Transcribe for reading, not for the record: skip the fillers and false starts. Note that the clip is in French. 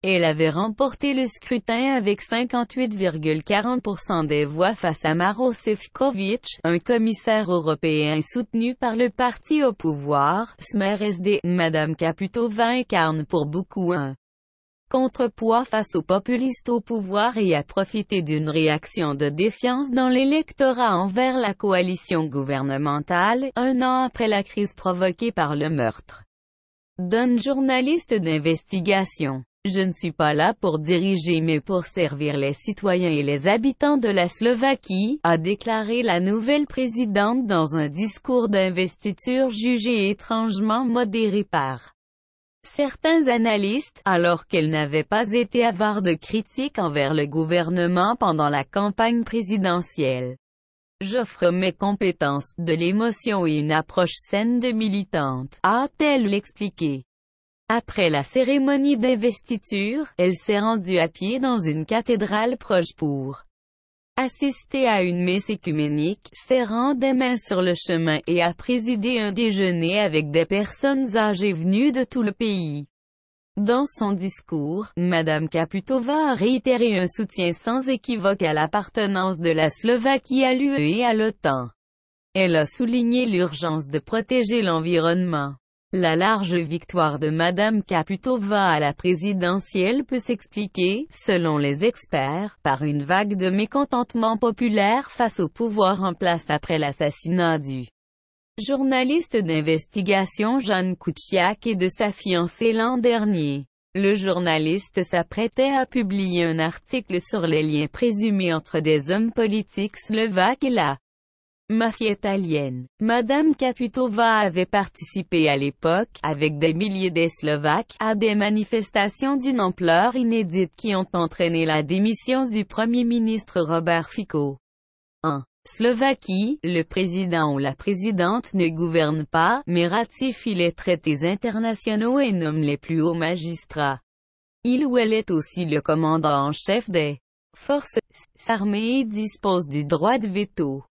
Elle avait remporté le scrutin avec 58,40% des voix face à Maroš Šefčovič, un commissaire européen soutenu par le parti au pouvoir, Smer-SD. Madame Čaputová incarne pour beaucoup un contrepoids face aux populistes au pouvoir et a profité d'une réaction de défiance dans l'électorat envers la coalition gouvernementale, un an après la crise provoquée par le meurtre d'un journaliste d'investigation. Je ne suis pas là pour diriger mais pour servir les citoyens et les habitants de la Slovaquie, a déclaré la nouvelle présidente dans un discours d'investiture jugé étrangement modéré par certains analystes, alors qu'elle n'avait pas été avare de critiques envers le gouvernement pendant la campagne présidentielle. J'offre mes compétences, de l'émotion et une approche saine de militante, a-t-elle expliqué. Après la cérémonie d'investiture, elle s'est rendue à pied dans une cathédrale proche pour assister à une messe œcuménique, serrant des mains sur le chemin et a présidé un déjeuner avec des personnes âgées venues de tout le pays. Dans son discours, Madame Čaputová a réitéré un soutien sans équivoque à l'appartenance de la Slovaquie à l'UE et à l'OTAN. Elle a souligné l'urgence de protéger l'environnement. La large victoire de Madame Čaputová à la présidentielle peut s'expliquer, selon les experts, par une vague de mécontentement populaire face au pouvoir en place après l'assassinat du journaliste d'investigation Jan Kuciak et de sa fiancée l'an dernier. Le journaliste s'apprêtait à publier un article sur les liens présumés entre des hommes politiques slovaques et la mafia italienne. Madame Čaputová avait participé à l'époque, avec des milliers de Slovaques, à des manifestations d'une ampleur inédite qui ont entraîné la démission du Premier ministre Robert Fico. En Slovaquie, le président ou la présidente ne gouverne pas, mais ratifie les traités internationaux et nomme les plus hauts magistrats. Il ou elle est aussi le commandant en chef des forces armées et dispose du droit de veto.